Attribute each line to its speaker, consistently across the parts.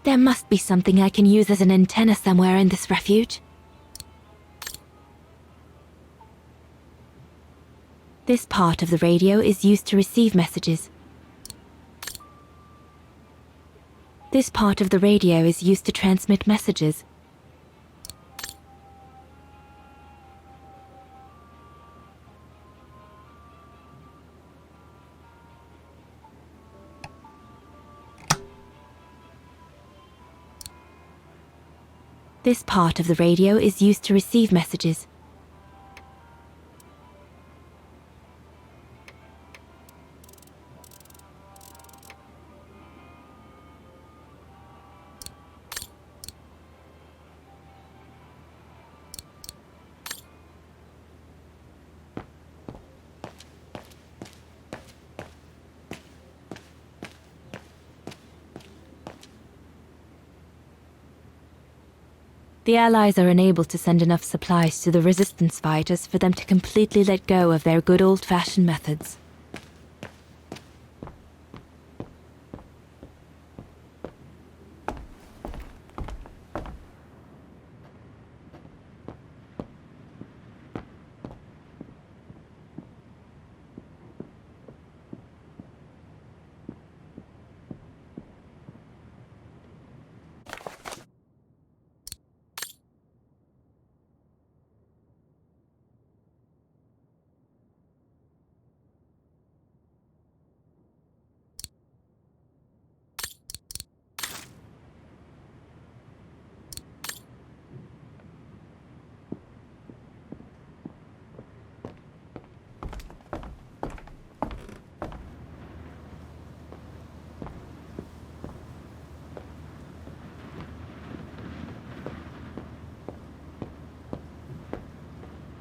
Speaker 1: There must be something I can use as an antenna somewhere in this refuge. This part of the radio is used to receive messages. This part of the radio is used to transmit messages. This part of the radio is used to receive messages. The Allies are unable to send enough supplies to the resistance fighters for them to completely let go of their good old-fashioned methods.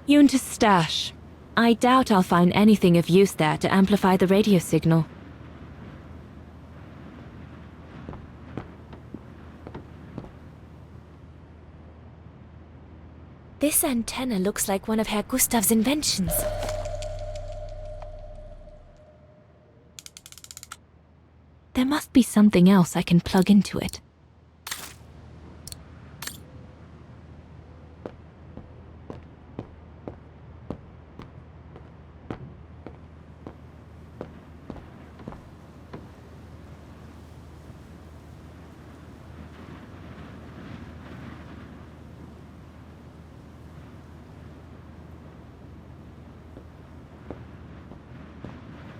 Speaker 1: Junta's stash. I doubt I'll find anything of use there to amplify the radio signal. This antenna looks like one of Herr Gustav's inventions. There must be something else I can plug into it.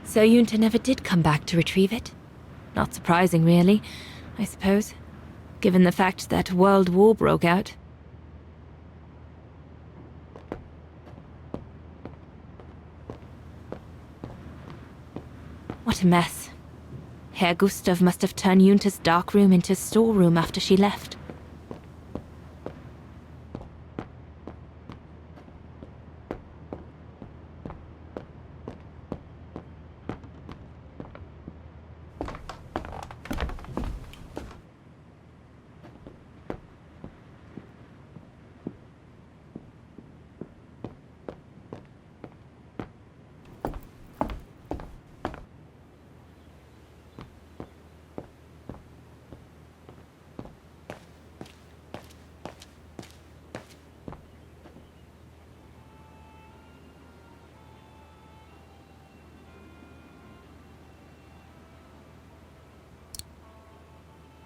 Speaker 1: So Junta never did come back to retrieve it? Not surprising, really, I suppose, given the fact that World War broke out. What a mess. Herr Gustav must have turned Junta's dark room into a storeroom after she left.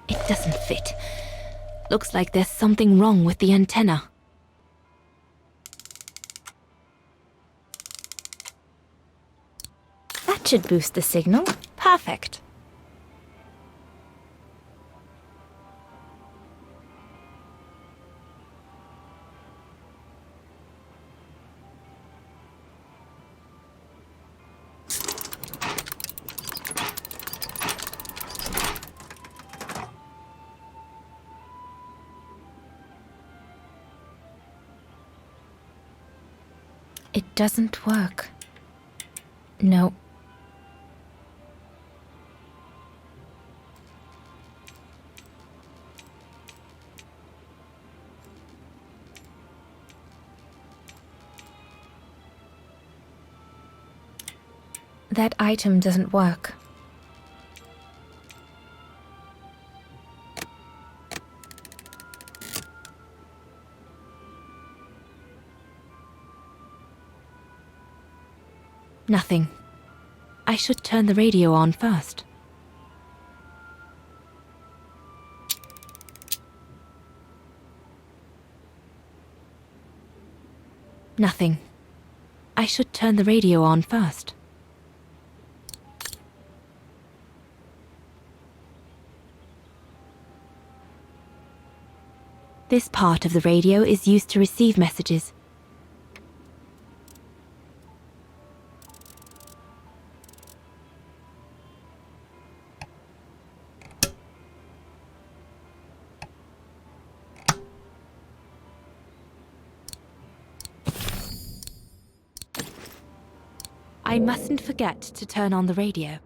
Speaker 1: It doesn't fit. Looks like there's something wrong with the antenna. That should boost the signal. Perfect. It doesn't work. No. That item doesn't work. Nothing. I should turn the radio on first. Nothing. I should turn the radio on first. This part of the radio is used to receive messages. I mustn't forget to turn on the radio.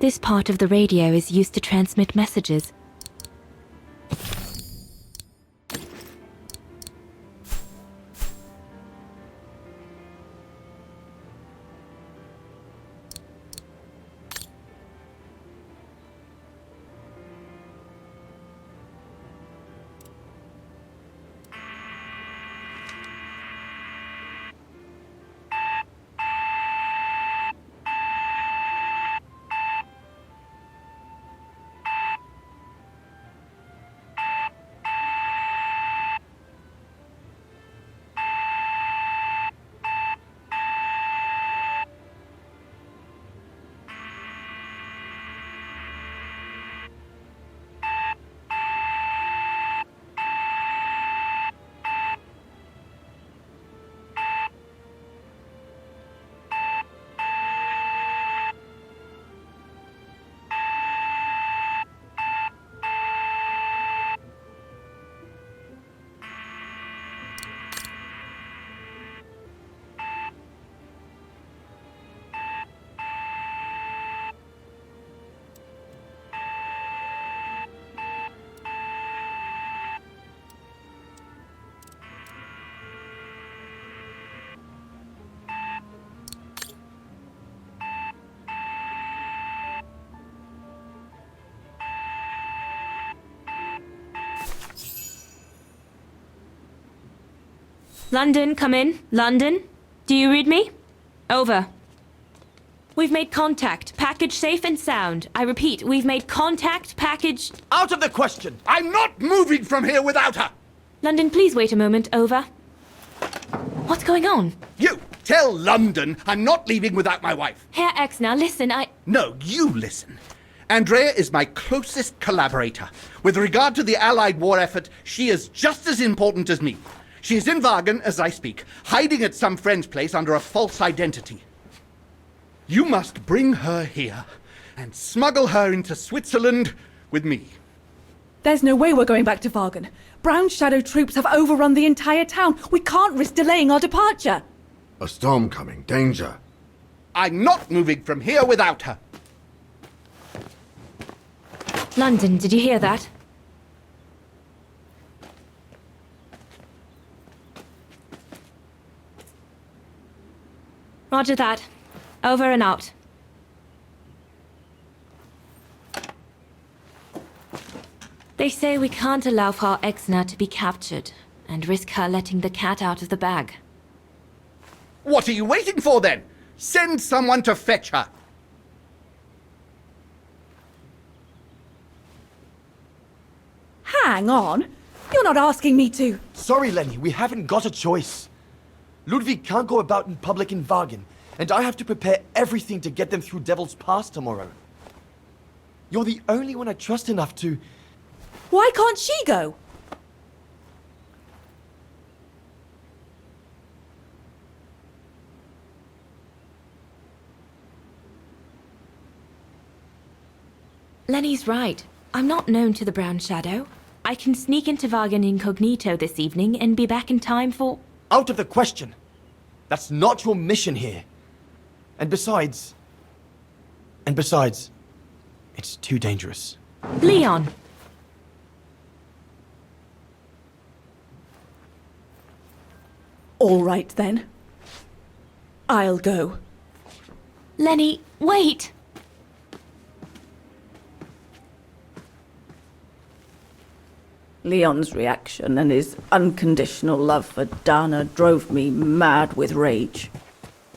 Speaker 1: This part of the radio is used to transmit messages. London, come in. London? Do you read me? Over. We've made contact. Package safe and sound. I repeat, we've made contact. Package...
Speaker 2: Out of the question! I'm not moving from here without her!
Speaker 1: London, please wait a moment. Over. What's going on?
Speaker 2: You! Tell London I'm not leaving without my wife.
Speaker 1: Herr X, now listen,
Speaker 2: No, you listen. Andrea is my closest collaborator. With regard to the Allied war effort, she is just as important as me. She is in Wagen as I speak, hiding at some friend's place under a false identity. You must bring her here and smuggle her into Switzerland with me.
Speaker 3: There's no way we're going back to Wagen. Brown's shadow troops have overrun the entire town. We can't risk delaying our departure.
Speaker 4: A storm coming. Danger.
Speaker 2: I'm not moving from here without her.
Speaker 1: London, did you hear that? Roger that. Over and out. They say we can't allow Frau Exner to be captured and risk her letting the cat out of the bag.
Speaker 2: What are you waiting for then? Send someone to fetch her.
Speaker 3: Hang on. You're not asking me to.
Speaker 5: Sorry, Lenny, we haven't got a choice. Ludwig can't go about in public in Wagen, and I have to prepare everything to get them through Devil's Pass tomorrow. You're the only one I trust enough to...
Speaker 3: Why can't she go?
Speaker 1: Lenny's right. I'm not known to the Brown Shadow. I can sneak into Wagen incognito this evening and be back in time for...
Speaker 5: Out of the question. That's not your mission here. And besides, it's too dangerous.
Speaker 1: Leon!
Speaker 3: All right, then. I'll go.
Speaker 1: Lenny, wait!
Speaker 3: Leon's reaction and his unconditional love for Dana drove me mad with rage.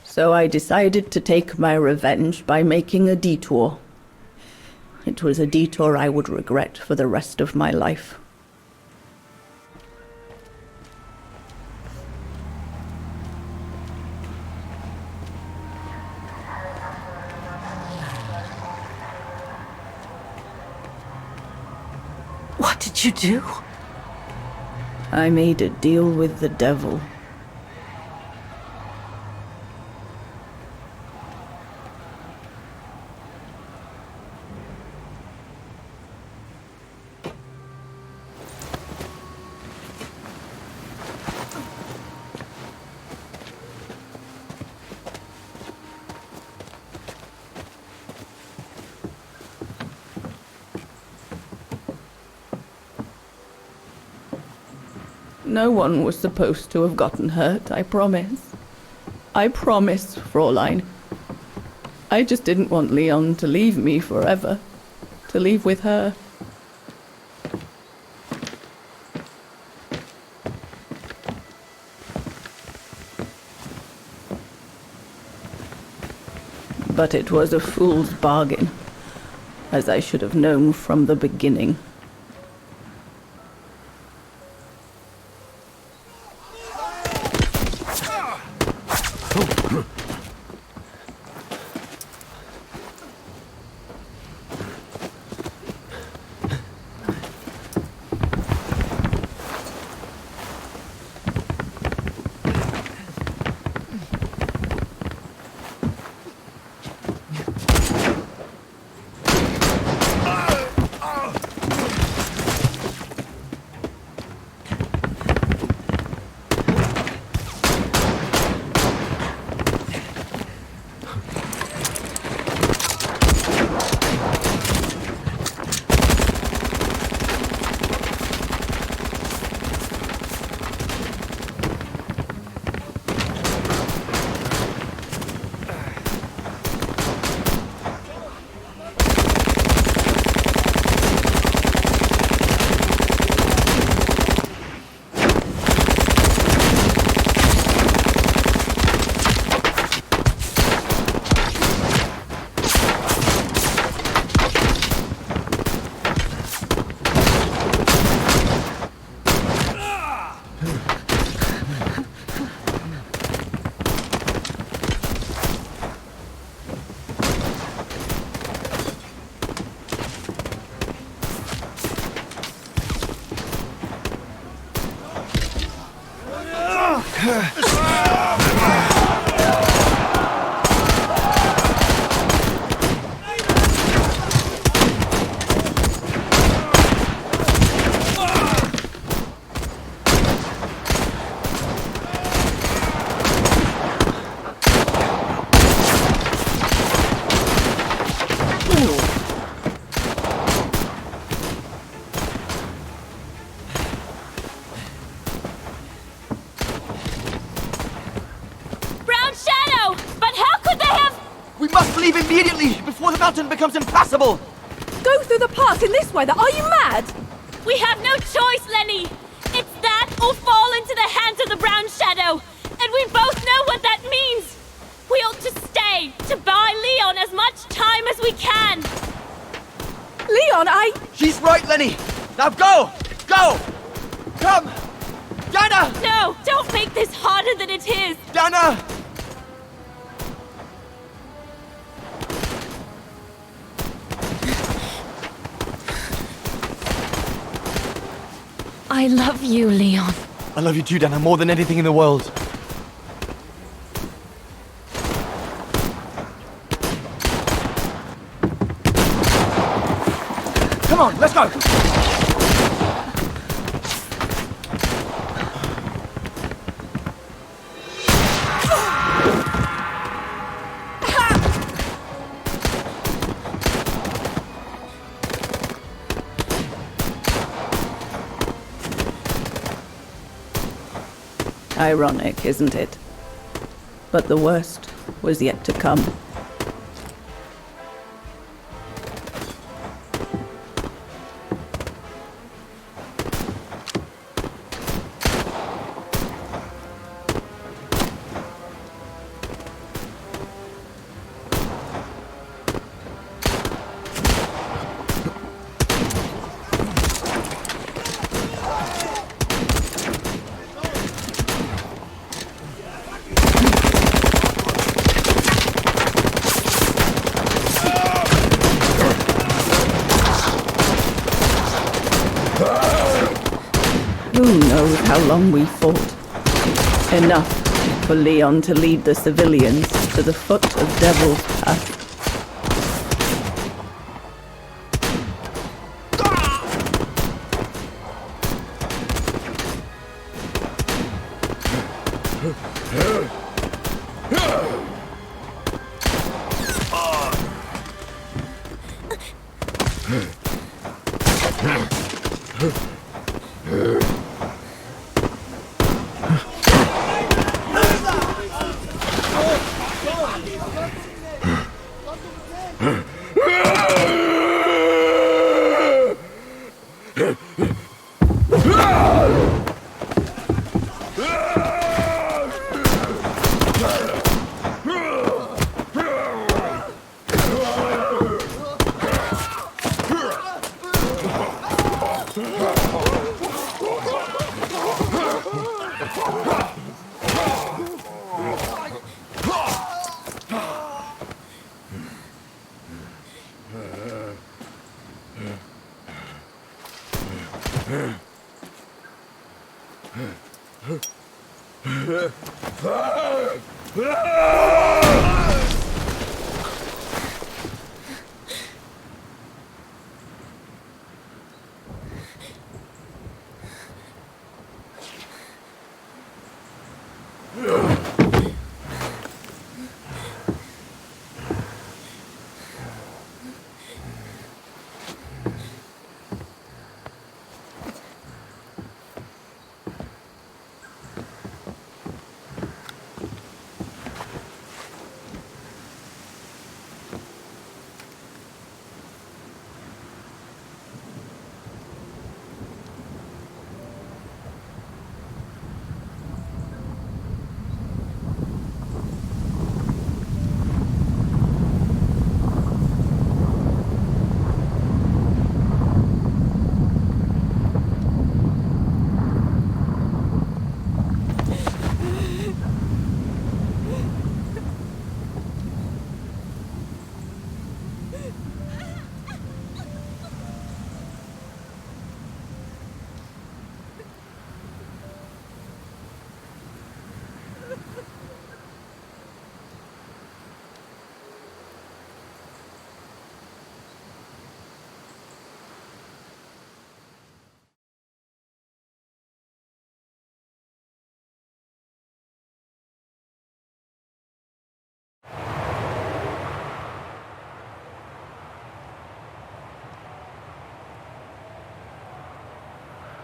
Speaker 3: So I decided to take my revenge by making a detour. It was a detour I would regret for the rest of my life.
Speaker 6: What did you do?
Speaker 3: I made a deal with the devil. No one was supposed to have gotten hurt, I promise. I promise, Fräulein. I just didn't want Leon to leave me forever. To leave with her. But it was a fool's bargain, as I should have known from the beginning.
Speaker 5: Leave immediately, before the mountain becomes impassable!
Speaker 3: Go through the pass in this weather, are you mad?
Speaker 1: We have no choice, Lenny! It's that or fall into the hands of the Brown Shadow! And we both know what that means! We ought to stay, to buy Leon as much time as we can!
Speaker 3: Leon,
Speaker 5: She's right, Lenny! Now go! Go! Come! Dana!
Speaker 1: No! Don't make this harder than it is!
Speaker 5: Dana!
Speaker 1: I love you, Leon.
Speaker 5: I love you too, Dana, more than anything in the world. Come on, let's go!
Speaker 3: Ironic, isn't it? But the worst was yet to come. Who knows how long we fought? Enough for Leon to lead the civilians to the foot of Devil's Path.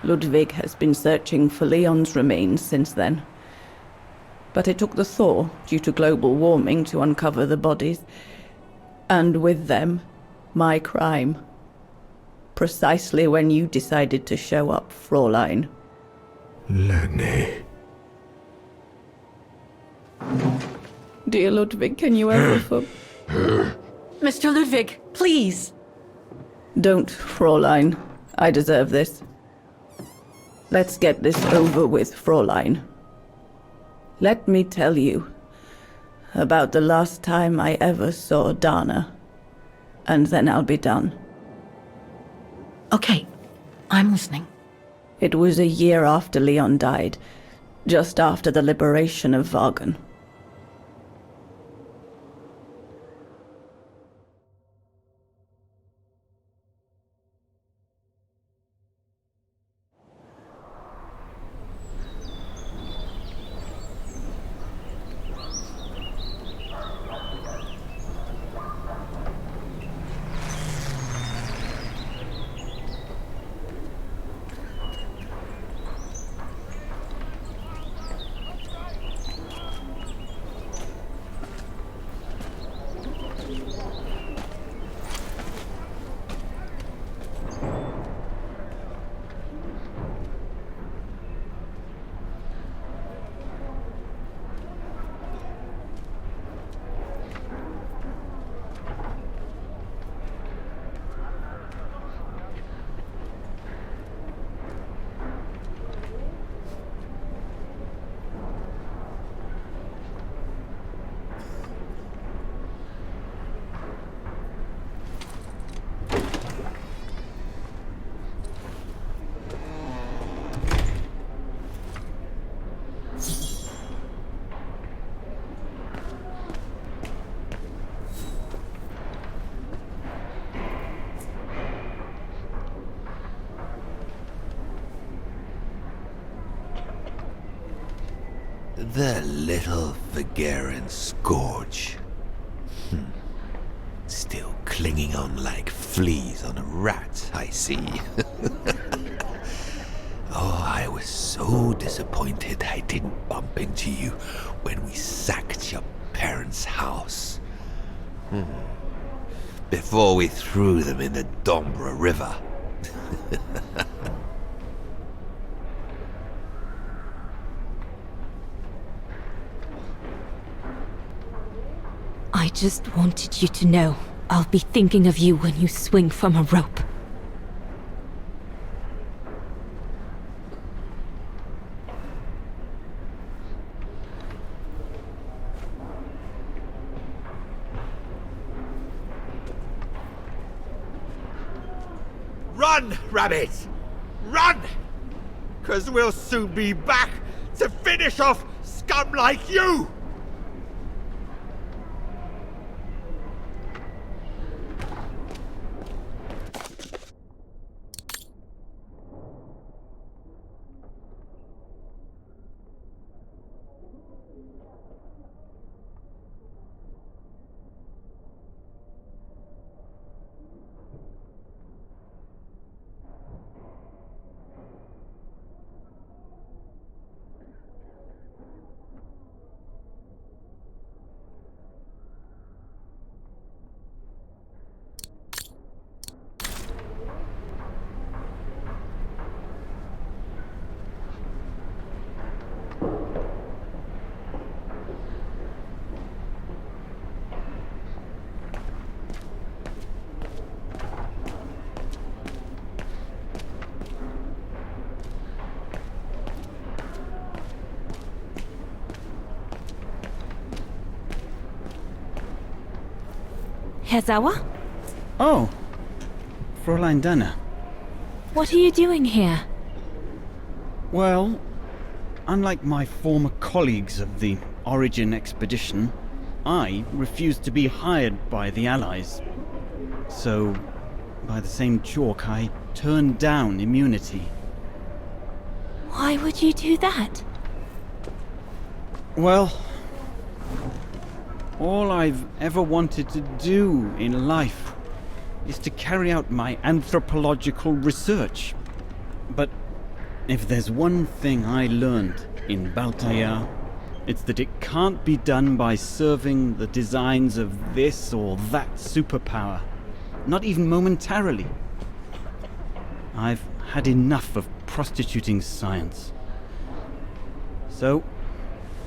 Speaker 3: Ludwig has been searching for Leon's remains since then. But it took the thaw due to global warming to uncover the bodies. And with them, my crime. precisely when you decided to show up, Fräulein.
Speaker 4: Lenny.
Speaker 3: Dear Ludwig, can you ever
Speaker 6: Mr. Ludwig, please!
Speaker 3: Don't, Fräulein. I deserve this. Let's get this over with, Fräulein. Let me tell you about the last time I ever saw Dana, and then I'll be done.
Speaker 6: Okay, I'm listening.
Speaker 3: It was a year after Leon died, just after the liberation of Wagen.
Speaker 7: The little Vageran scourge. Still clinging on like fleas on a rat, I see. Oh, I was so disappointed I didn't bump into you when we sacked your parents' house. Before we threw them in the Dombra River.
Speaker 1: I just wanted you to know I'll be thinking of you when you swing from a rope.
Speaker 7: Run, Rabbit! Run! 'Cause we'll soon be back to finish off scum like you!
Speaker 1: Herr Sauer?
Speaker 8: Oh, Fräulein Dana.
Speaker 1: What are you doing here?
Speaker 8: Well, unlike my former colleagues of the Origin expedition, I refused to be hired by the Allies. So, by the same chalk, I turned down immunity.
Speaker 1: Why would you do that?
Speaker 8: Well, all I've ever wanted to do in life is to carry out my anthropological research. But if there's one thing I learned in Baltaya, it's that it can't be done by serving the designs of this or that superpower, not even momentarily. I've had enough of prostituting science. So,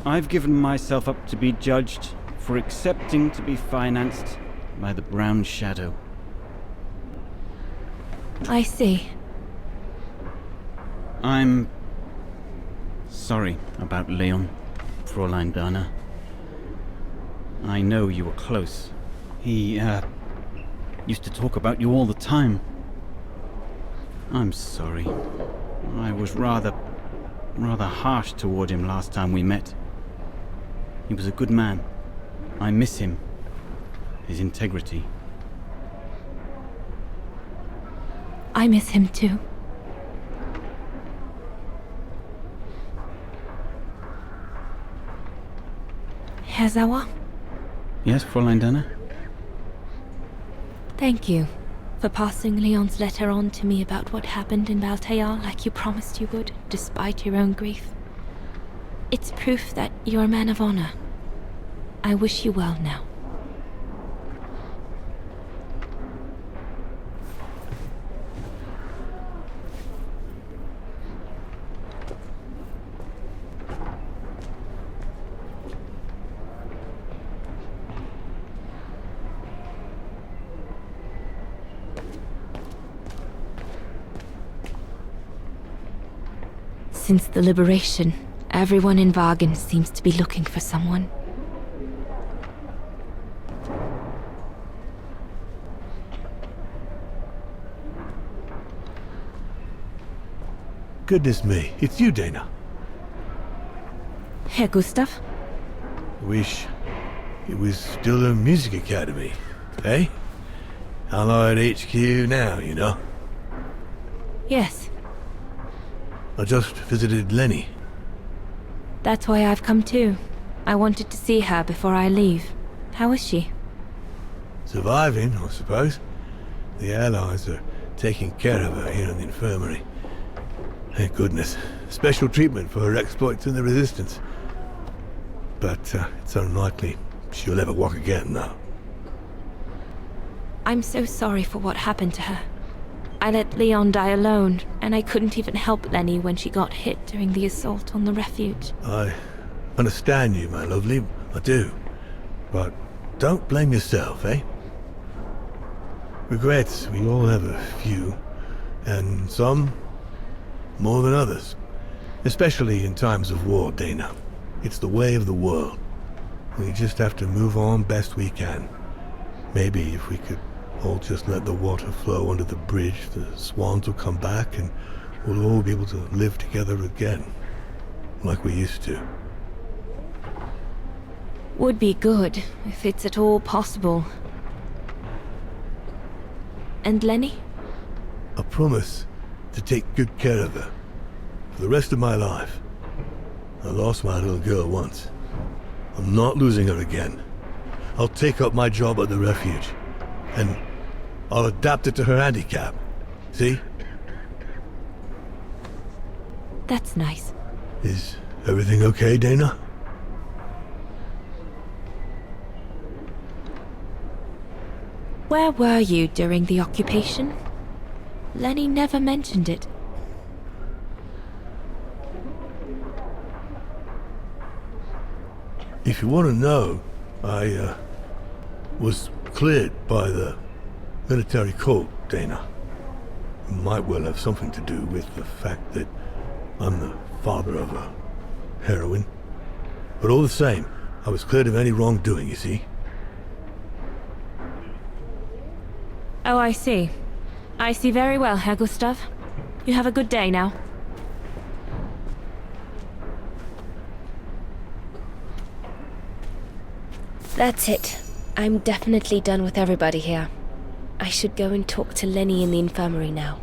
Speaker 8: I've given myself up to be judged for accepting to be financed by the Brown Shadow.
Speaker 1: I see.
Speaker 8: I'm sorry about Leon, Fräulein Dana. I know you were close. He, used to talk about you all the time. I'm sorry. I was rather harsh toward him last time we met. He was a good man. I miss him. His integrity.
Speaker 1: I miss him too. Herr Sauer,
Speaker 8: Yes, Fräulein Dana?
Speaker 1: thank you for passing Leon's letter on to me about what happened in Valtair like you promised you would, despite your own grief. It's proof that you're a man of honor. I wish you well now. Since the liberation, everyone in Wagen seems to be looking for someone.
Speaker 4: Goodness me, it's you, Dana.
Speaker 1: Herr Gustav?
Speaker 4: Wish it was still a music academy, eh? Allied HQ now, you know.
Speaker 1: Yes,
Speaker 4: I just visited Lenny.
Speaker 1: that's why I've come too. I wanted to see her before I leave. How is she?
Speaker 4: Surviving, I suppose. The Allies are taking care of her here in the infirmary. Thank goodness. Special treatment for her exploits in the Resistance. But it's unlikely she'll ever walk again now.
Speaker 1: I'm so sorry for what happened to her. I let Leon die alone, and I couldn't even help Lenny when she got hit during the assault on the refuge.
Speaker 4: I understand you, my lovely. I do. But don't blame yourself, eh? Regrets, we all have a few. And some more than others. Especially in times of war, Dana. It's the way of the world. We just have to move on best we can. Maybe if we could all just let the water flow under the bridge, the swans will come back and we'll all be able to live together again. Like we used to.
Speaker 1: Would be good, if it's at all possible. And Lenny?
Speaker 4: I promise to take good care of her. For the rest of my life. I lost my little girl once. I'm not losing her again. I'll take up my job at the refuge. And I'll adapt it to her handicap. See?
Speaker 1: That's nice.
Speaker 4: Is everything okay, Dana?
Speaker 1: Where were you during the occupation? Lenny never mentioned it.
Speaker 4: If you want to know, I was cleared by the military court, Dana. It might well have something to do with the fact that I'm the father of a heroine. But all the same, I was cleared of any wrongdoing, you see.
Speaker 1: Oh, I see. I see very well, Herr Gustav. You have a good day now. That's it. I'm definitely done with everybody here. I should go and talk to Lenny in the infirmary now.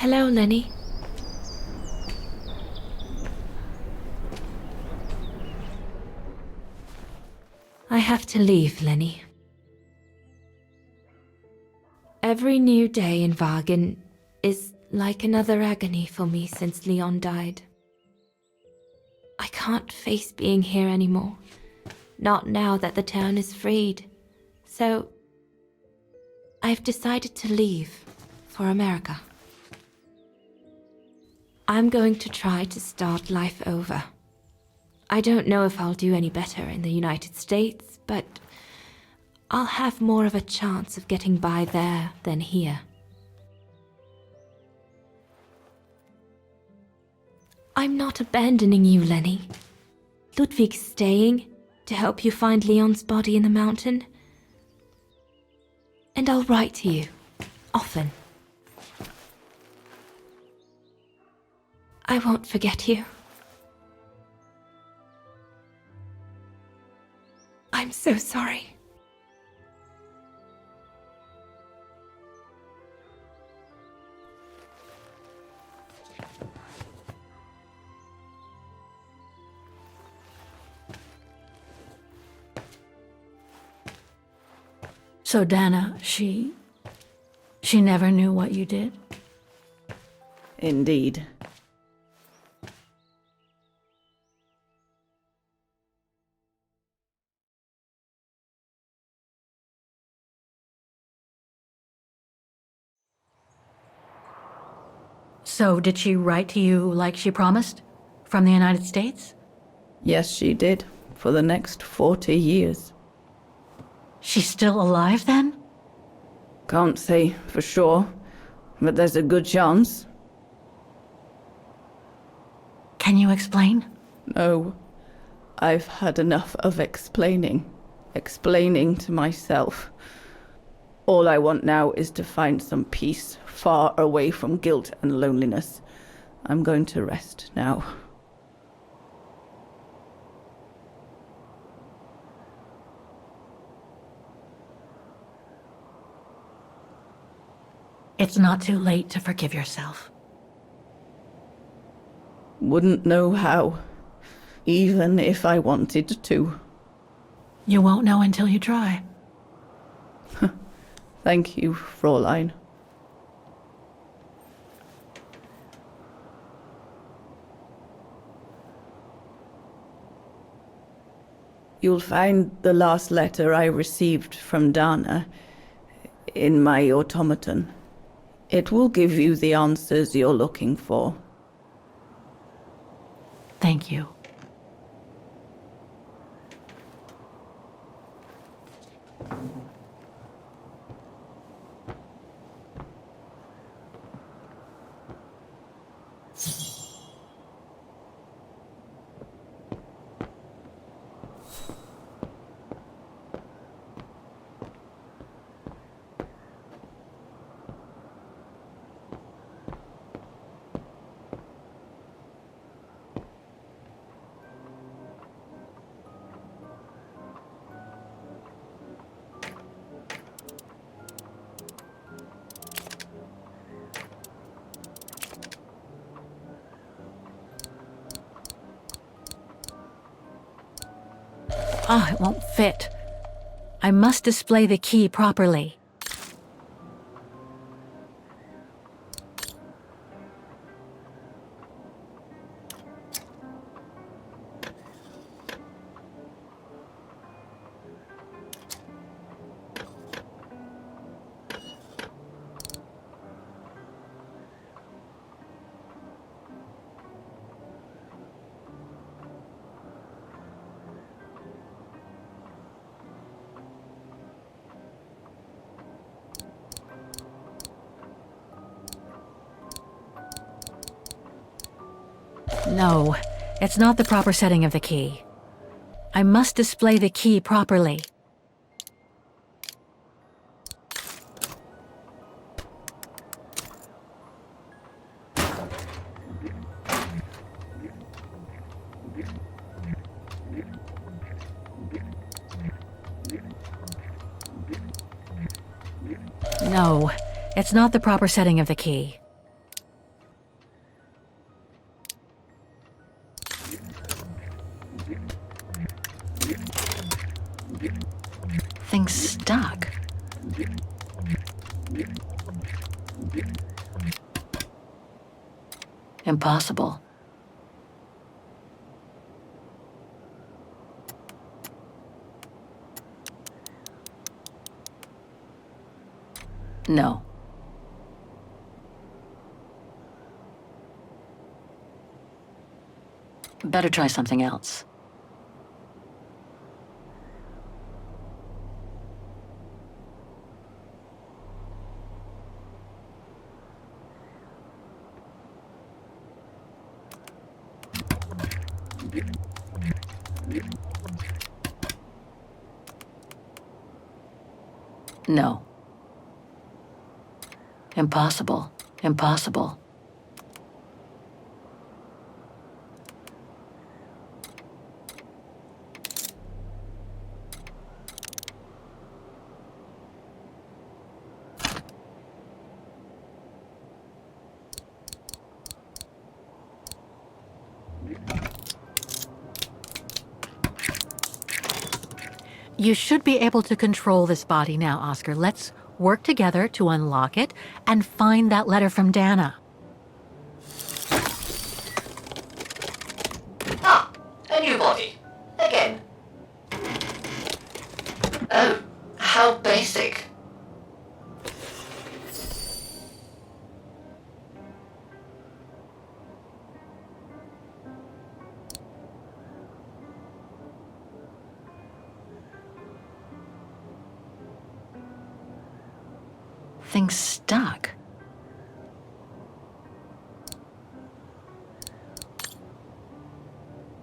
Speaker 1: Hello, Lenny. I have to leave, Lenny. Every new day in Wagen is like another agony for me since Leon died. I can't face being here anymore. Not now that the town is freed. So, I've decided to leave for America. I'm going to try to start life over. I don't know if I'll do any better in the United States, but I'll have more of a chance of getting by there than here. I'm not abandoning you, Lenny. Ludwig's staying to help you find Leon's body in the mountain. And I'll write to you, often. I won't forget you. I'm so sorry.
Speaker 6: So Dana, she never knew what you did?
Speaker 3: Indeed.
Speaker 6: So did she write to you like she promised? From the United States?
Speaker 3: Yes, she did. For the next 40 years.
Speaker 6: She's still alive then?
Speaker 3: Can't say for sure, but there's a good chance.
Speaker 6: Can you explain?
Speaker 3: No, I've had enough of explaining to myself. All I want now is to find some peace, far away from guilt and loneliness. I'm going to rest now.
Speaker 6: It's not too late to forgive yourself.
Speaker 3: Wouldn't know how, even if I wanted to.
Speaker 6: You won't know until you try.
Speaker 3: Thank you, Fräulein. You'll find the last letter I received from Dana in my automaton. It will give you the answers you're looking for.
Speaker 6: Thank you. It won't fit. I must display the key properly. No, it's not the proper setting of the key. I must display the key properly. No, it's not the proper setting of the key. Impossible. No. Better try something else. No. Impossible. Impossible. You should be able to control this body now, Oscar. Let's work together to unlock it and find that letter from Dana.
Speaker 9: Ah, a new body. Again. Oh, how basic.
Speaker 6: Things stuck.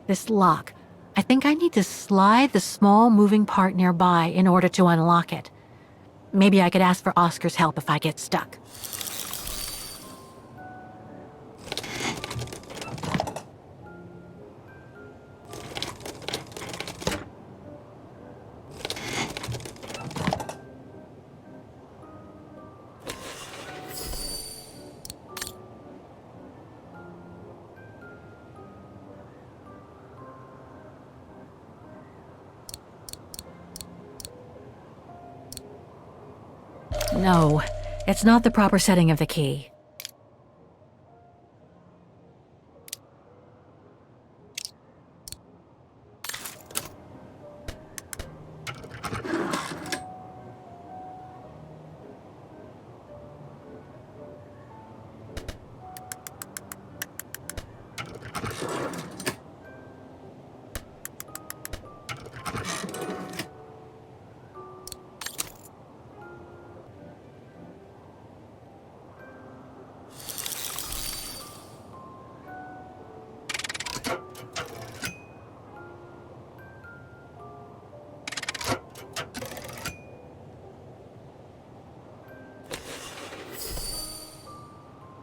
Speaker 6: This lock. I think I need to slide the small moving part nearby in order to unlock it. Maybe I could ask for Oscar's help if I get stuck. No, it's not the proper setting of the key.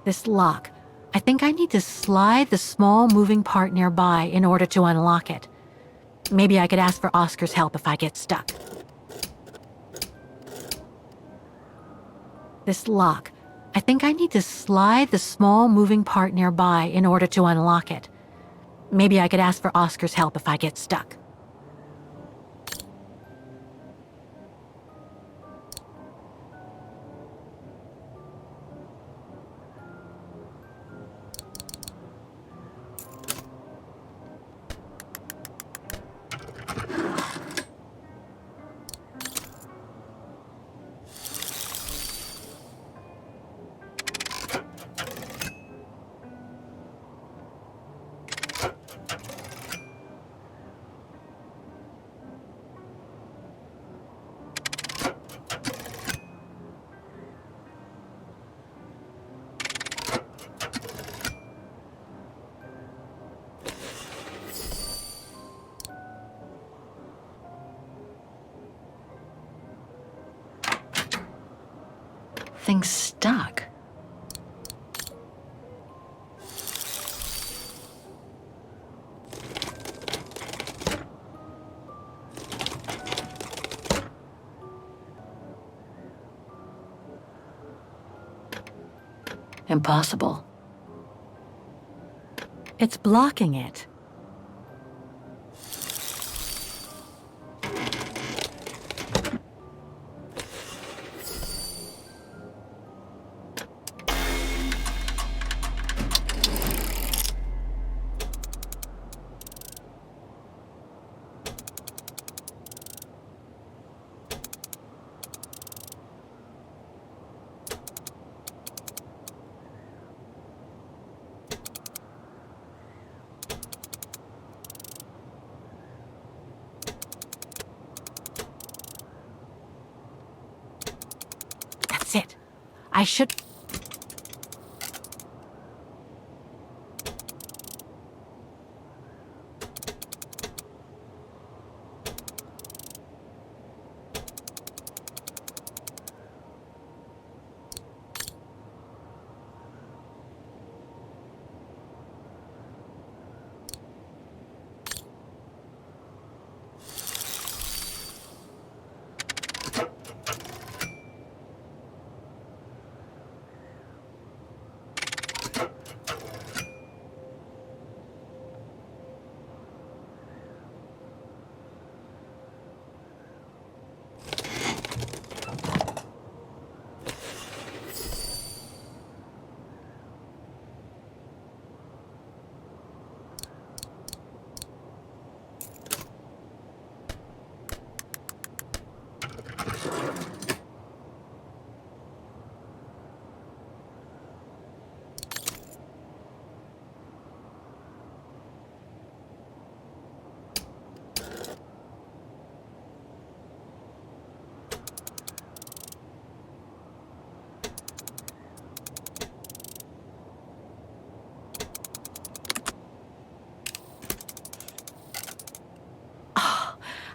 Speaker 6: This lock. I think I need to slide the small moving part nearby in order to unlock it. Maybe I could ask for Oscar's help if I get stuck. This lock. I think I need to slide the small moving part nearby in order to unlock it. Maybe I could ask for Oscar's help if I get stuck. Things stuck. Impossible. It's blocking it. I should...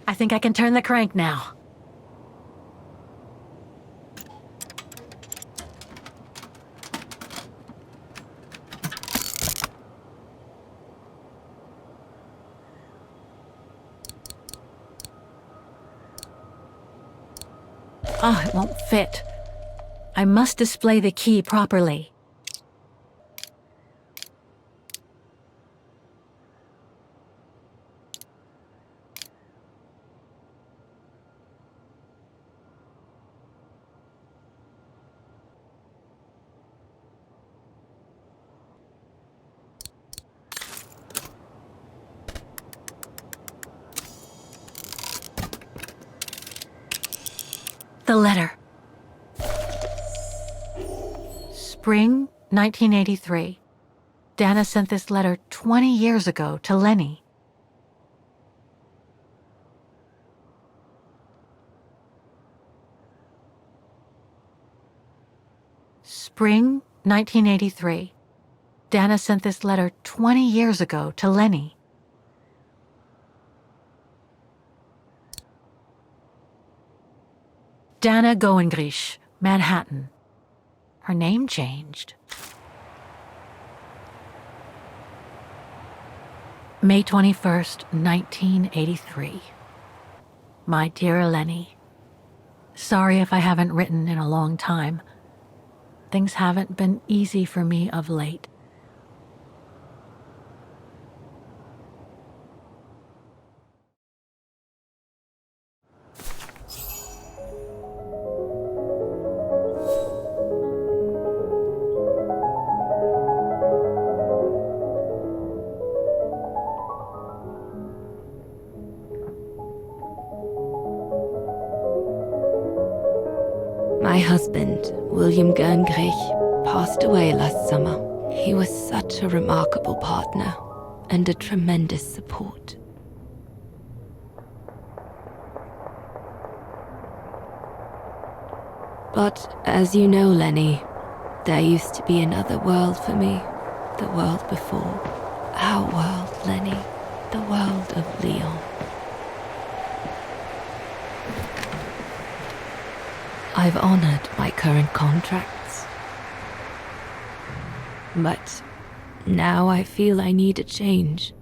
Speaker 6: I think I can turn the crank now. Oh, it won't fit. I must display the key properly. The letter. Spring 1983. Dana sent this letter 20 years ago to Lenny. Spring 1983. Dana sent this letter 20 years ago to Lenny. Dana Goengrish, Manhattan. Her name changed. May 21st, 1983. My dear Lenny, sorry if I haven't written in a long time. Things haven't been easy for me of late.
Speaker 10: My husband, William Gerngrich, passed away last summer. He was such a remarkable partner and a tremendous support. But as you know, Lenny, there used to be another world for me. The world before. Our world, Lenny. The world of Leon. I've honored my current contracts. But now I feel I need a change.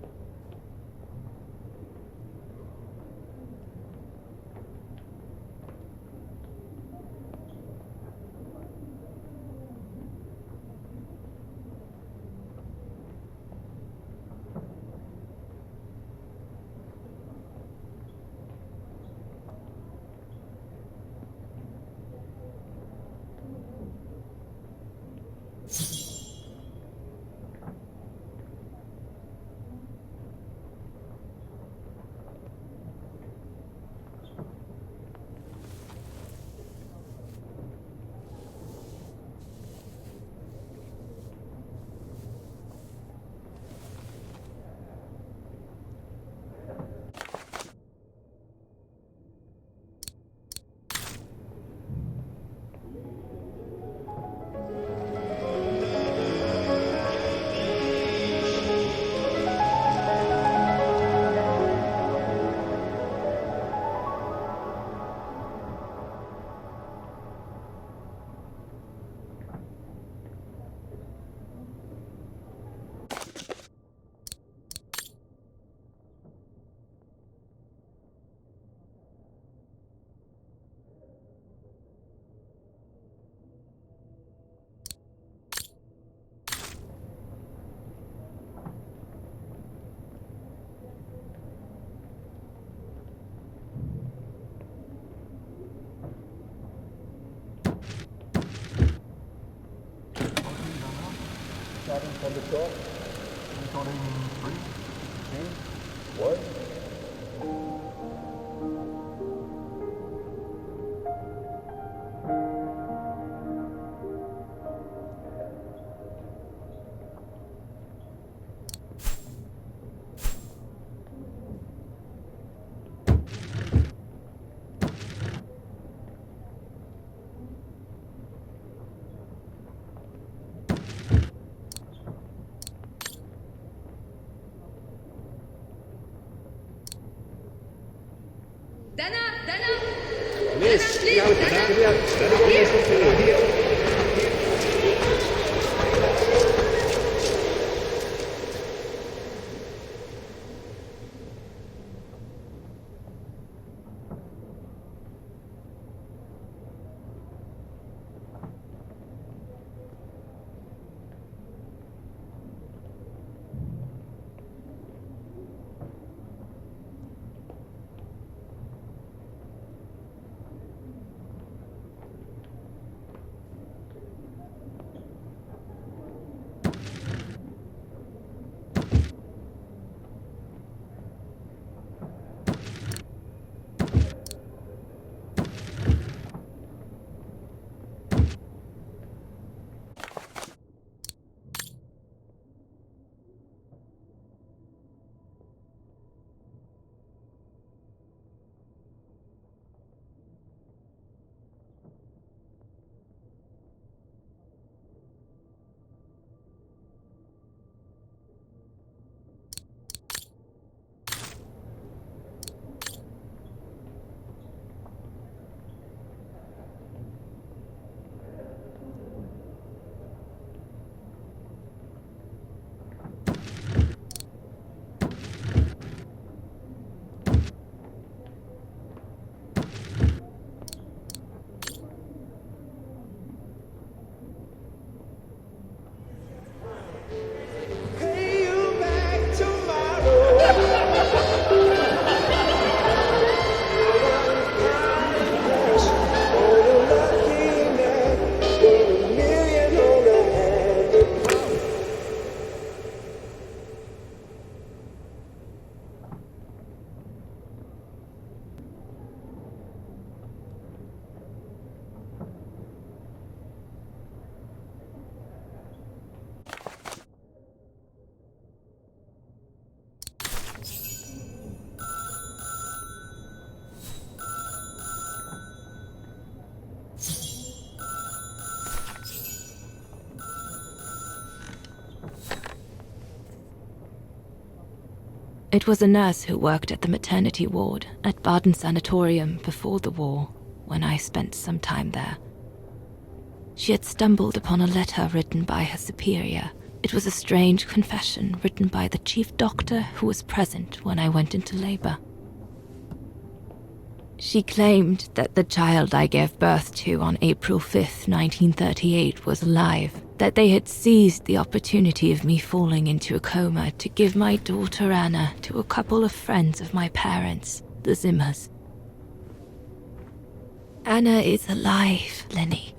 Speaker 11: Starting from the top. Recording 3, 2, 1.
Speaker 10: It was a nurse who worked at the maternity ward at Baden Sanatorium before the war, when I spent some time there. She had stumbled upon a letter written by her superior. It was a strange confession written by the chief doctor who was present when I went into labor. She claimed that the child I gave birth to on April 5th, 1938 was alive, that they had seized the opportunity of me falling into a coma to give my daughter Anna to a couple of friends of my parents, the Zimmers. Anna is alive, Lenny.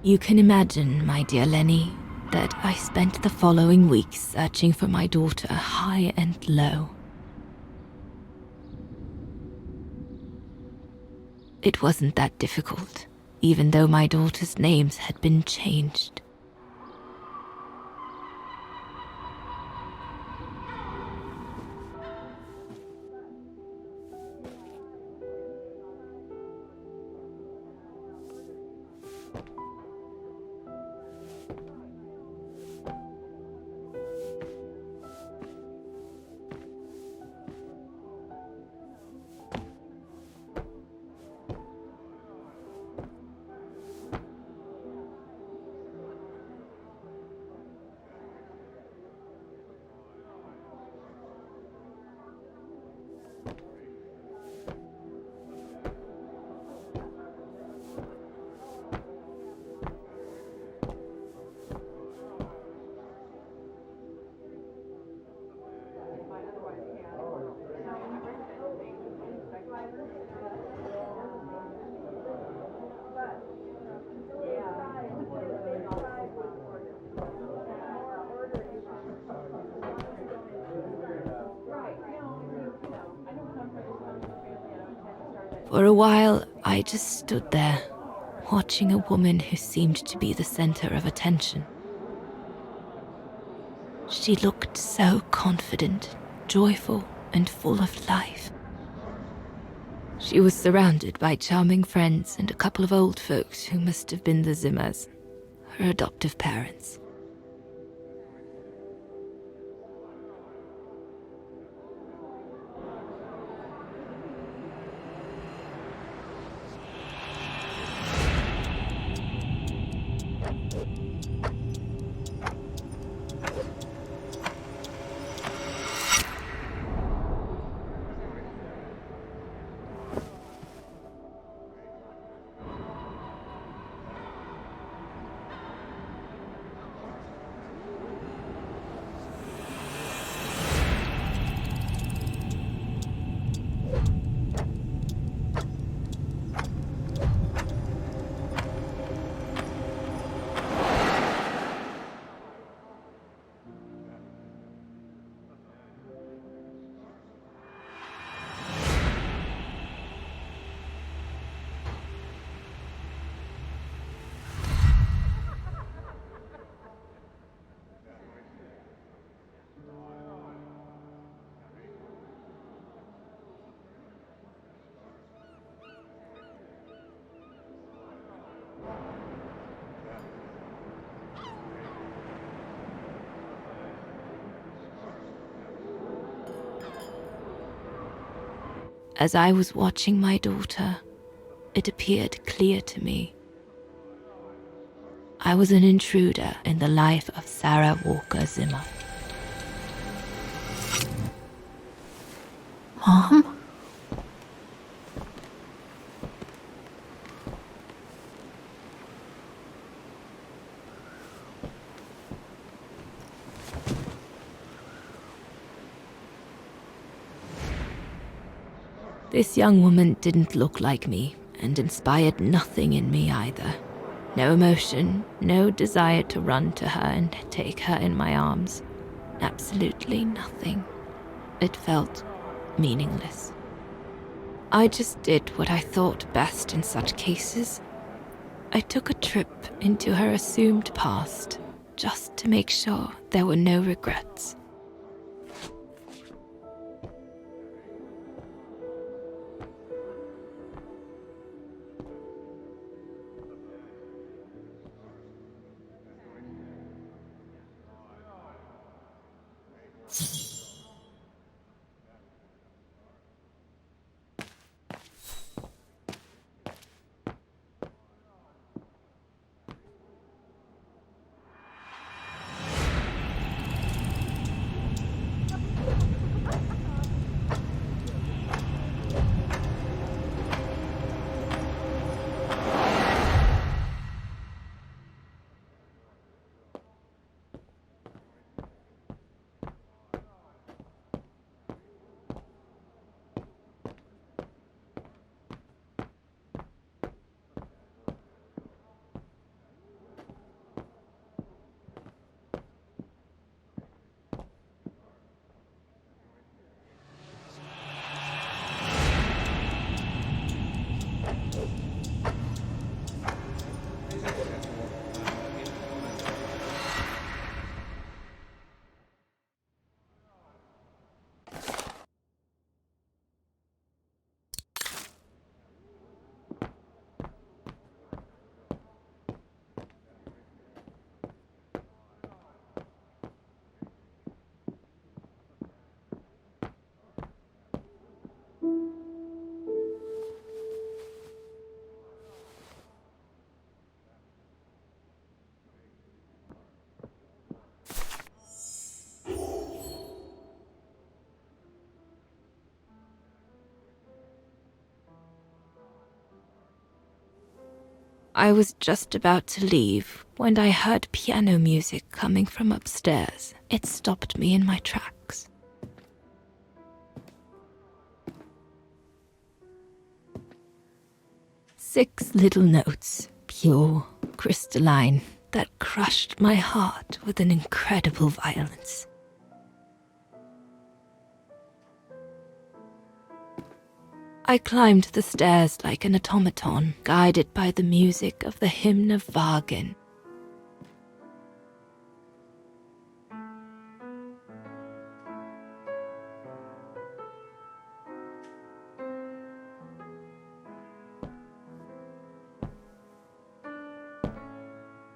Speaker 10: You can imagine, my dear Lenny, that I spent the following weeks searching for my daughter high and low. It wasn't that difficult, even though my daughter's names had been changed. For a while, I just stood there, watching a woman who seemed to be the center of attention. She looked so confident, joyful, and full of life. She was surrounded by charming friends and a couple of old folks who must have been the Zimmers, her adoptive parents. As I was watching my daughter, it appeared clear to me. I was an intruder in the life of Sarah Walker Zimmer.
Speaker 6: Mom?
Speaker 10: This young woman didn't look like me and inspired nothing in me either. No emotion, no desire to run to her and take her in my arms. Absolutely nothing. It felt meaningless. I just did what I thought best in such cases. I took a trip into her assumed past, just to make sure there were no regrets. I was just about to leave when I heard piano music coming from upstairs. It stopped me in my tracks. Six little notes, pure, crystalline, that crushed my heart with an incredible violence. I climbed the stairs like an automaton, guided by the music of the hymn of Wagen.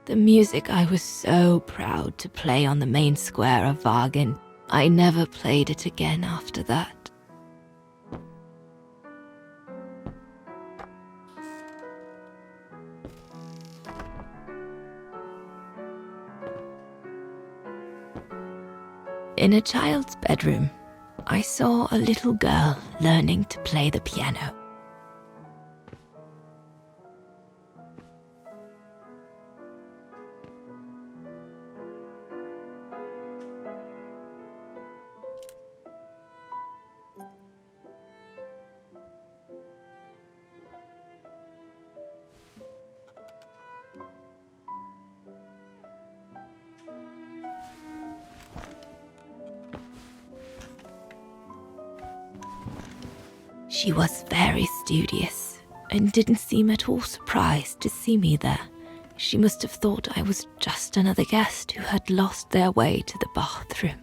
Speaker 10: The music I was so proud to play on the main square of Wagen. I never played it again after that. In a child's bedroom, I saw a little girl learning to play the piano. She was very studious and didn't seem at all surprised to see me there. She must have thought I was just another guest who had lost their way to the bathroom.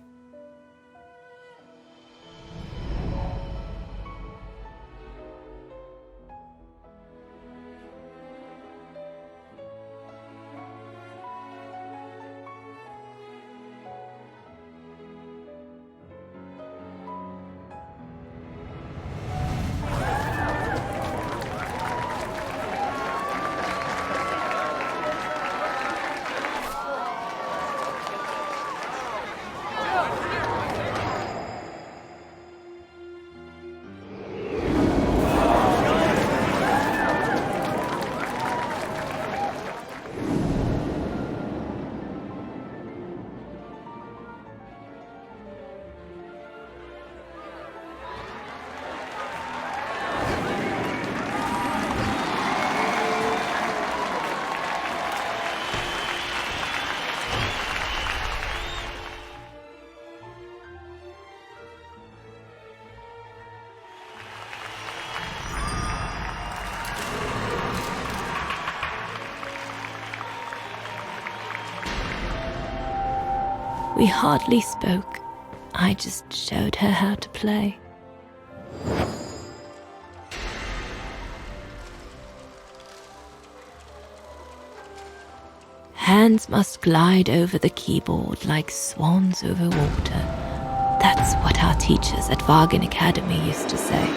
Speaker 10: We hardly spoke. I just showed her how to play. Hands must glide over the keyboard like swans over water. That's what our teachers at Wagen Academy used to say.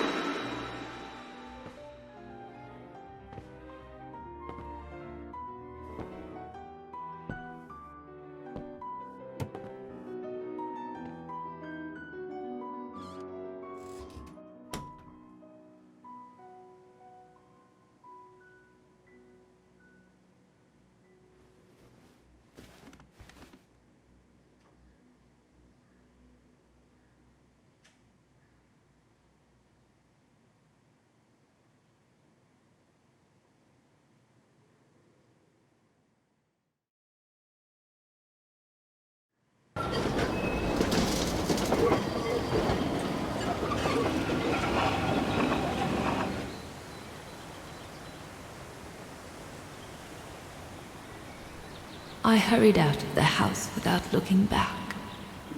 Speaker 10: I hurried out of the house without looking back,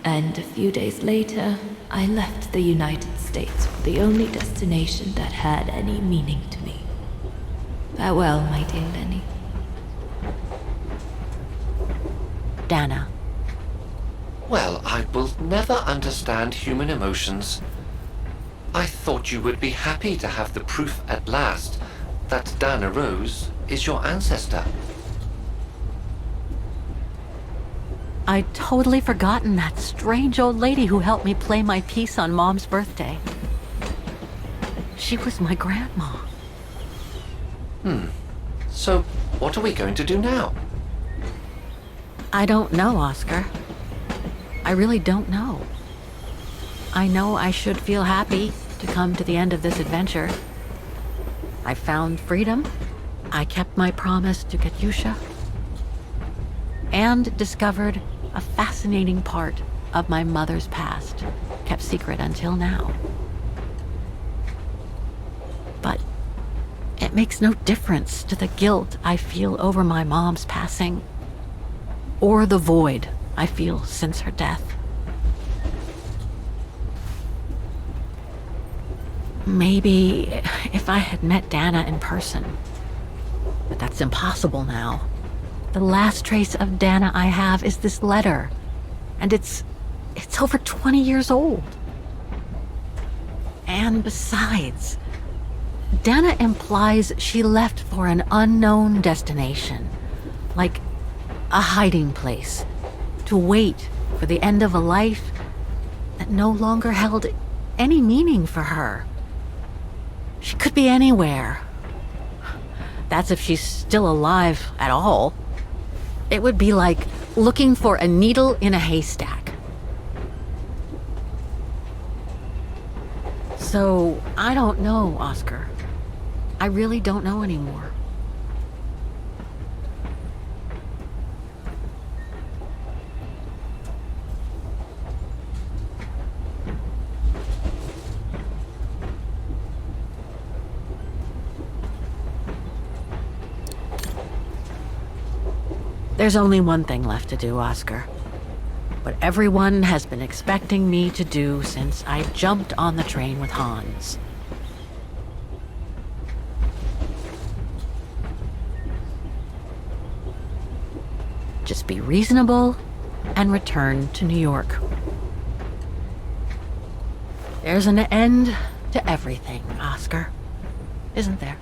Speaker 10: and a few days later, I left the United States for the only destination that had any meaning to me. Farewell, my dear Lenny.
Speaker 6: Dana.
Speaker 12: Well, I will never understand human emotions. I thought you would be happy to have the proof at last that Dana Roze is your ancestor.
Speaker 6: I'd totally forgotten that strange old lady who helped me play my piece on Mom's birthday. She was my grandma.
Speaker 12: So, what are we going to do now?
Speaker 6: I don't know, Oscar. I really don't know. I know I should feel happy to come to the end of this adventure. I found freedom. I kept my promise to Katyusha. And discovered a fascinating part of my mother's past, kept secret until now. It makes no difference to the guilt I feel over my mom's passing, or the void I feel since her death. Maybe if I had met Dana in person, but that's impossible now. The last trace of Dana I have is this letter, and it's over 20 years old. And besides, Dana implies she left for an unknown destination, like a hiding place, to wait for the end of a life that no longer held any meaning for her. She could be anywhere. That's if she's still alive at all. It would be like looking for a needle in a haystack. So, I don't know, Oscar. I really don't know anymore. There's only one thing left to do, Oscar. What everyone has been expecting me to do since I jumped on the train with Hans. Just be reasonable and return to New York. There's an end to everything, Oscar. Isn't there?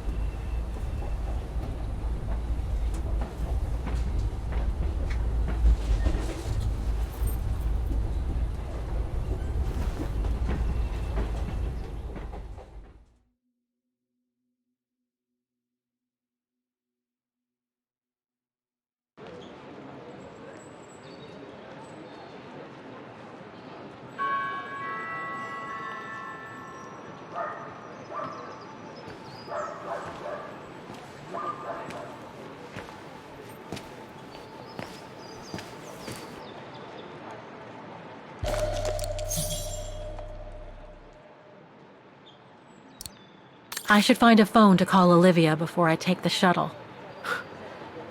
Speaker 6: I should find a phone to call Olivia before I take the shuttle.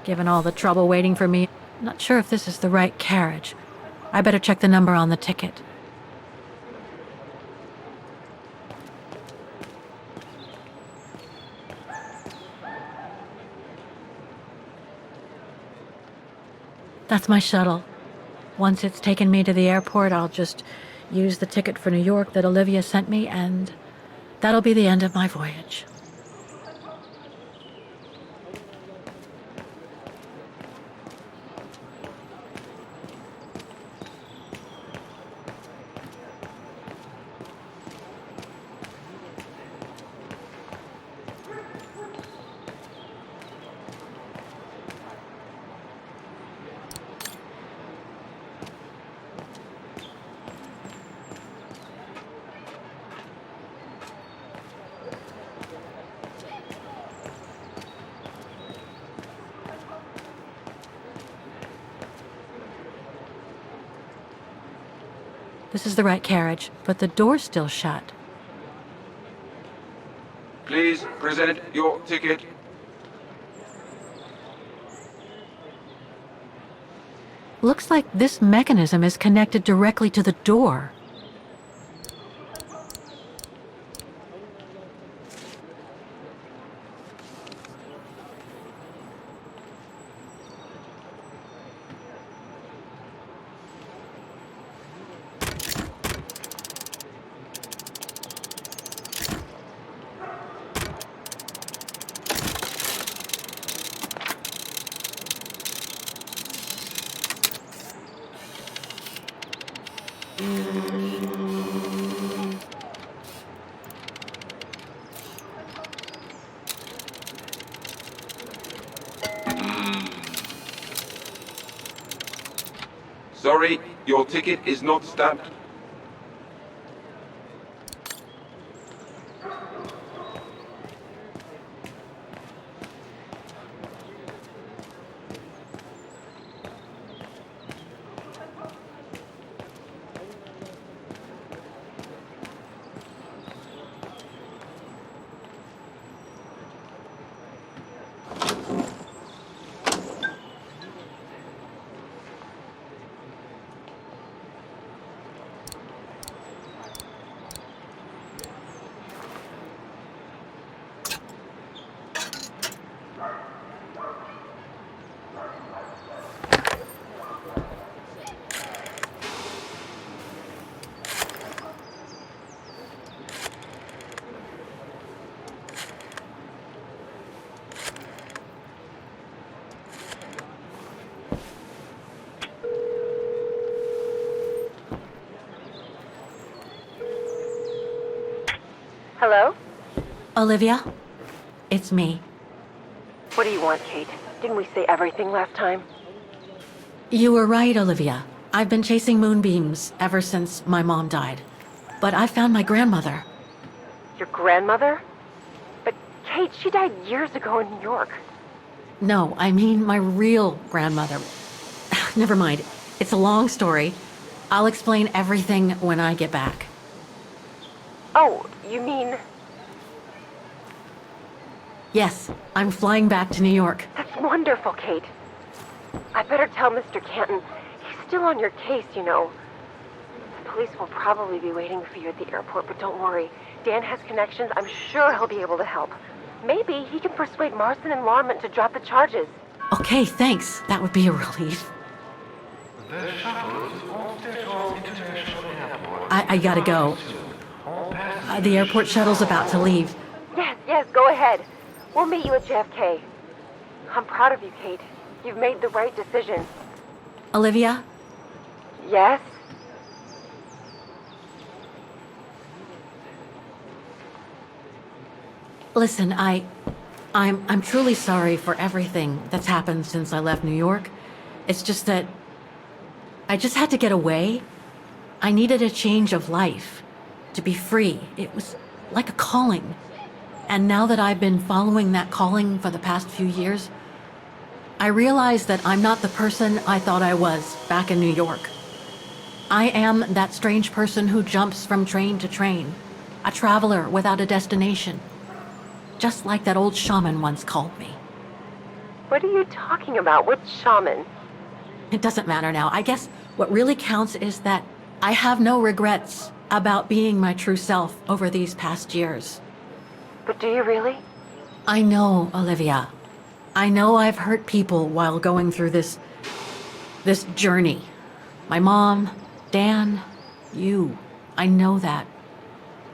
Speaker 6: Given all the trouble waiting for me, I'm not sure if this is the right carriage. I better check the number on the ticket. That's my shuttle. Once it's taken me to the airport, I'll just use the ticket for New York that Olivia sent me, and that'll be the end of my voyage. This is the right carriage, but the door's still shut.
Speaker 13: Please present your ticket.
Speaker 6: Looks like this mechanism is connected directly to the door.
Speaker 13: Sorry, your ticket is not stamped.
Speaker 14: Hello?
Speaker 6: Olivia? It's me.
Speaker 14: What do you want, Kate? Didn't we say everything last time?
Speaker 6: You were right, Olivia. I've been chasing moonbeams ever since my mom died. But I found my grandmother.
Speaker 14: Your grandmother? But Kate, she died years ago in New York.
Speaker 6: No, I mean my real grandmother. Never mind. It's a long story. I'll explain everything when I get back.
Speaker 14: Oh, you mean...
Speaker 6: Yes, I'm flying back to New York.
Speaker 14: That's wonderful, Kate. I better tell Mr. Canton. He's still on your case, you know. The police will probably be waiting for you at the airport, but don't worry. Dan has connections. I'm sure he'll be able to help. Maybe he can persuade Marston and Lorman to drop the charges.
Speaker 6: Okay, thanks. That would be a relief. I gotta go. The airport shuttle's about to leave.
Speaker 14: Yes, go ahead. We'll meet you at JFK. I'm proud of you, Kate. You've made the right decision.
Speaker 6: Olivia?
Speaker 14: Yes?
Speaker 6: Listen, I'm truly sorry for everything that's happened since I left New York. It's just that I just had to get away. I needed a change of life, to be free. It was like a calling. And now that I've been following that calling for the past few years, I realize that I'm not the person I thought I was back in New York. I am that strange person who jumps from train to train, a traveler without a destination. Just like that old shaman once called me.
Speaker 14: What are you talking about? Which shaman?
Speaker 6: It doesn't matter now. I guess what really counts is that I have no regrets about being my true self over these past years.
Speaker 14: But do you really?
Speaker 6: I know, Olivia. I know I've hurt people while going through this journey. My mom, Dan, you. I know that.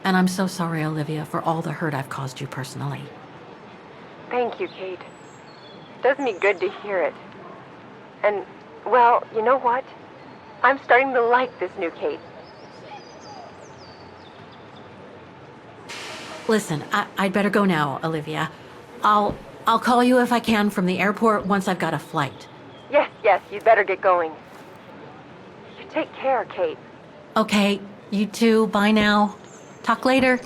Speaker 6: And I'm so sorry, Olivia, for all the hurt I've caused you personally.
Speaker 14: Thank you, Kate. It does me good to hear it. And, well, you know what? I'm starting to like this new Kate.
Speaker 6: Listen, I'd better go now, Olivia. I'll call you if I can from the airport once I've got a flight.
Speaker 14: Yes, you'd better get going. You take care, Kate.
Speaker 6: Okay, you too. Bye now. Talk later.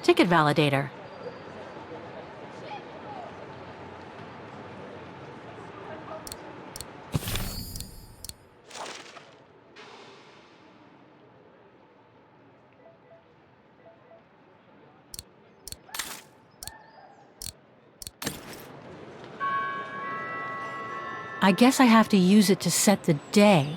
Speaker 6: Ticket validator. I guess I have to use it to set the day.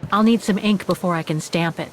Speaker 6: I'll need some ink before I can stamp it.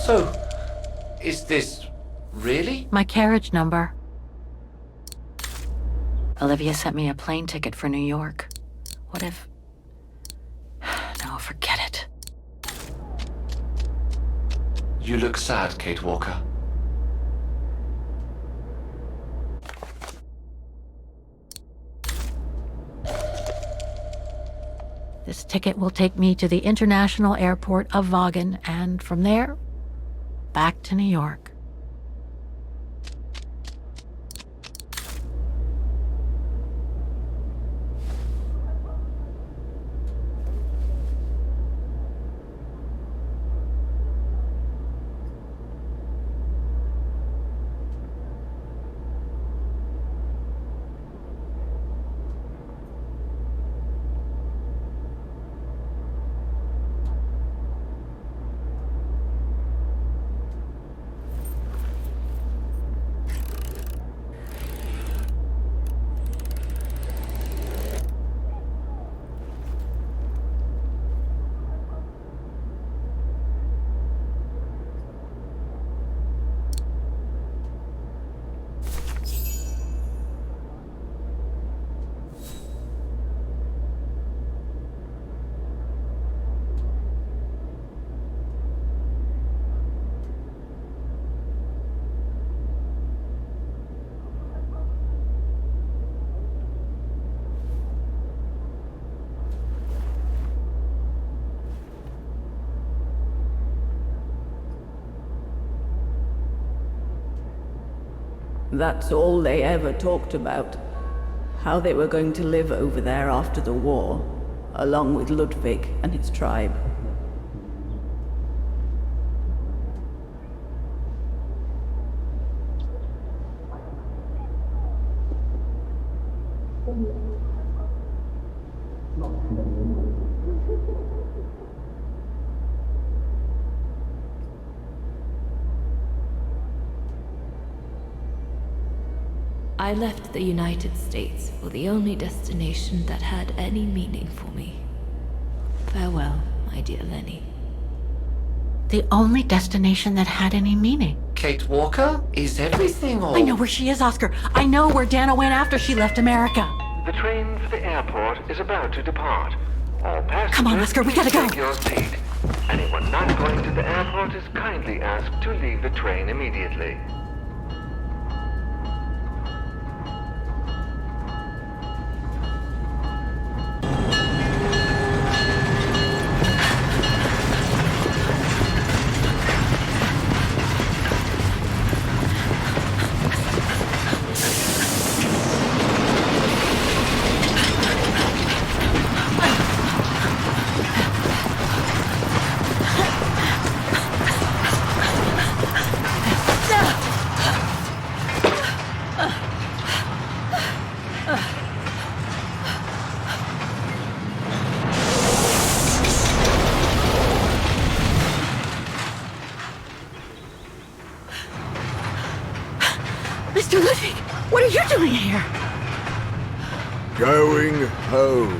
Speaker 12: So, is this really?
Speaker 6: My carriage number. Olivia sent me a plane ticket for New York. What if... No, forget it.
Speaker 12: You look sad, Kate Walker.
Speaker 6: This ticket will take me to the international airport of Vaughan, and from there, back to New York.
Speaker 3: That's all they ever talked about. How they were going to live over there after the war, along with Ludwig and his tribe.
Speaker 10: I left the United States for the only destination that had any meaning for me. Farewell, my dear Lenny.
Speaker 6: The only destination that had any meaning.
Speaker 12: Kate Walker? Is everything all...
Speaker 6: I know where she is, Oscar. I know where Dana went after she left America.
Speaker 15: The train for the airport is about to depart. All passengers,
Speaker 6: come on, Oscar, we gotta go.
Speaker 15: Take your seat. Anyone not going to the airport is kindly asked to leave the train immediately.
Speaker 6: Mr. Ludwig, what are you doing here?
Speaker 16: Going home.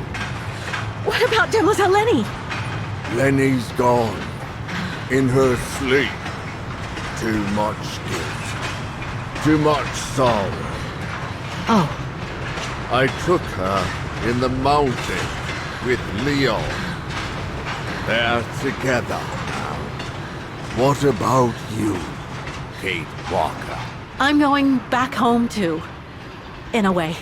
Speaker 6: What about Demoiselle Lenny?
Speaker 16: Lenny's gone. In her sleep. Too much guilt. Too much sorrow.
Speaker 6: Oh.
Speaker 16: I took her in the mountain with Leon. They're together now. What about you, Kate Walker?
Speaker 6: I'm going back home too. In a way.